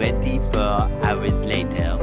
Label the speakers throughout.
Speaker 1: 24 hours later.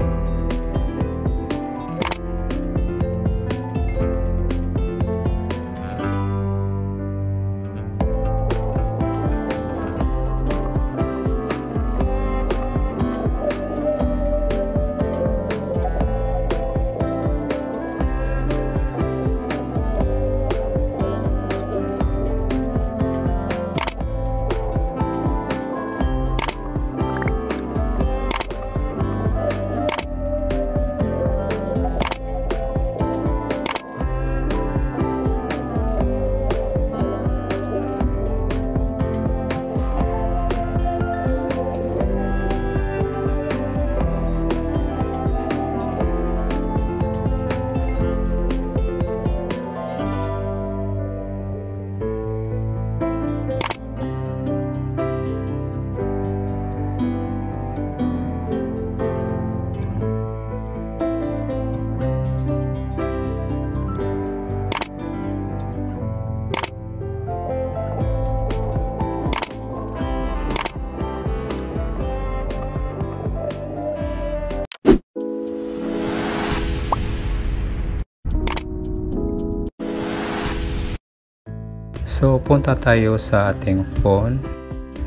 Speaker 2: So, punta tayo sa ating phone.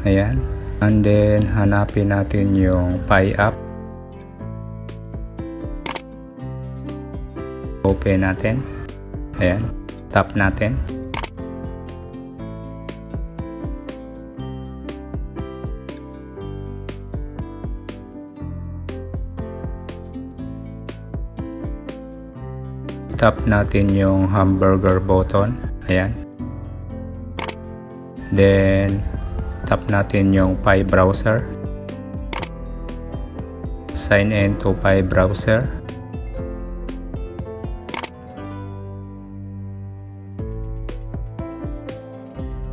Speaker 2: Ayan. And then, hanapin natin yung Pi app. Open natin. Ayan. Tap natin. Tap natin yung hamburger button. Ayan. Then, tap natin yung Pi browser. Sign in to Pi browser.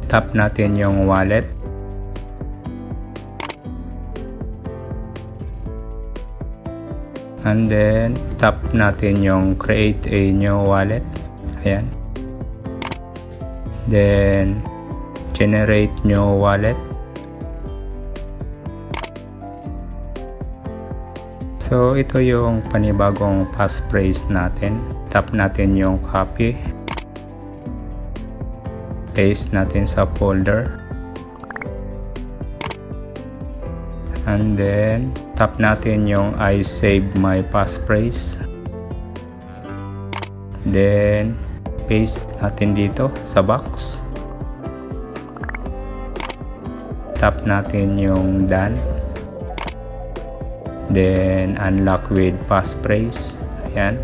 Speaker 2: Tap natin yung wallet. And then, tap natin yung create a new wallet. Ayan. Then, generate new wallet. So, ito yung panibagong passphrase natin. Tap natin yung copy. Paste natin sa folder. And then, tap natin yung I save my passphrase. Then, paste natin dito sa box. Tap natin yung done. Then, unlock with passphrase. Ayan.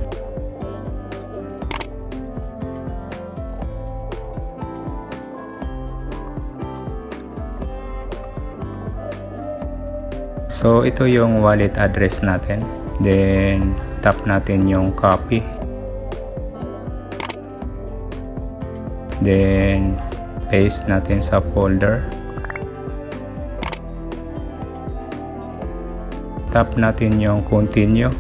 Speaker 2: So, ito yung wallet address natin. Then, tap natin yung copy. Then, paste natin sa folder. Tap natin yung continue.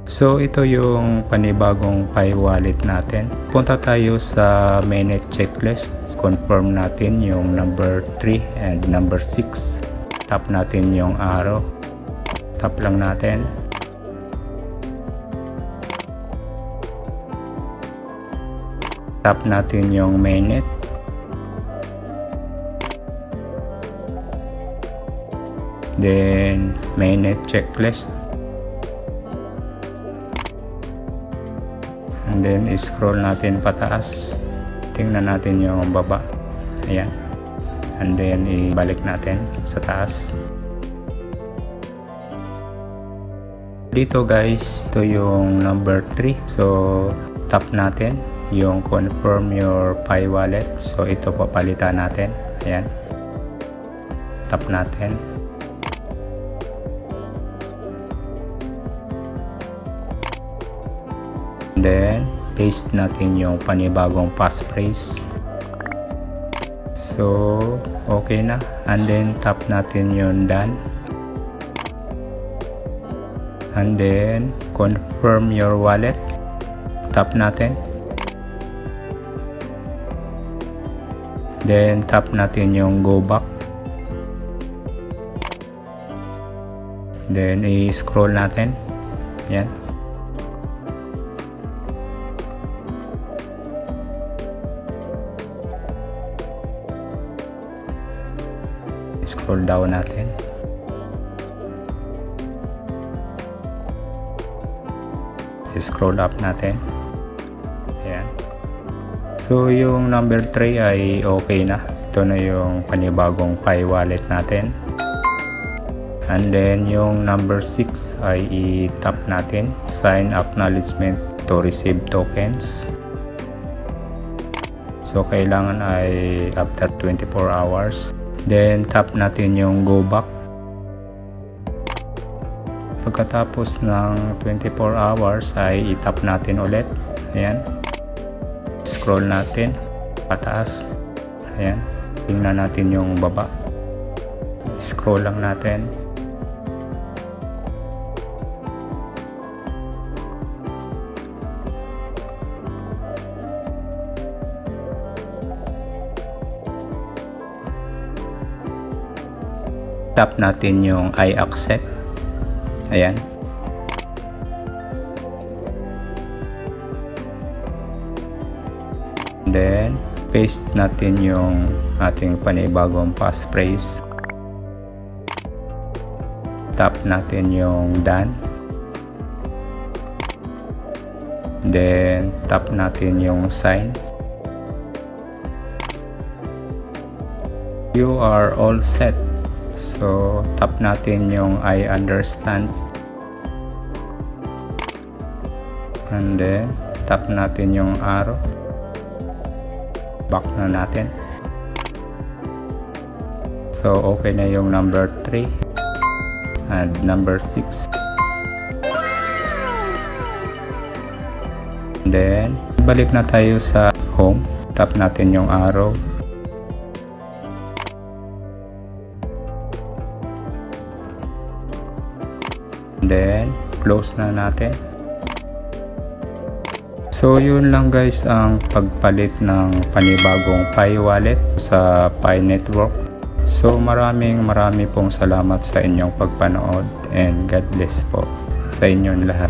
Speaker 2: So, ito yung panibagong Pi wallet natin. Punta tayo sa mainnet checklist. Confirm natin yung number 3 and number 6. Tap natin yung arrow. Tap lang natin. Tap natin yung mainnet. Then, mainnet checklist. And then, scroll natin pataas. Tingnan natin yung baba. Ayan. And then, ibalik natin sa taas. Dito guys, ito yung number 3. So, tap natin yung confirm your Pi wallet. So, ito papalitan natin. Ayan. Tap natin. Then, paste natin yung panibagong passphrase. So, okay na. And then, tap natin yung done. And then, confirm your wallet. Tap natin. Then, tap natin yung go back. Then i-scroll natin. Yan. Scroll down natin. Scroll up natin. Ayan. So yung number 3 ay okay na. Ito na yung panibagong Pi wallet natin. And then yung number 6 ay i-tap natin. Sign acknowledgement to receive tokens. So kailangan ay after 24 hours. Then tap natin yung go back. Pagkatapos ng 24 hours ay i-tap natin ulit. Ayan. Scroll natin pataas. Ayan. Tingnan natin yung baba. Scroll lang natin. Tap natin yung I accept. Ayan. Then paste natin yung ating panibagong passphrase. Tap natin yung done. Then tap natin yung sign. You are all set. So tap natin yung I understand. And then tap natin yung arrow. Back na natin. So okay na yung number 3 and number 6. And then balik na tayo sa home. Tap natin yung arrow. Then close na natin. So yun lang guys ang pagpalit ng panibagong Pi wallet sa Pi network. So marami pong salamat sa inyong pagpanood and God bless po sa inyong lahat.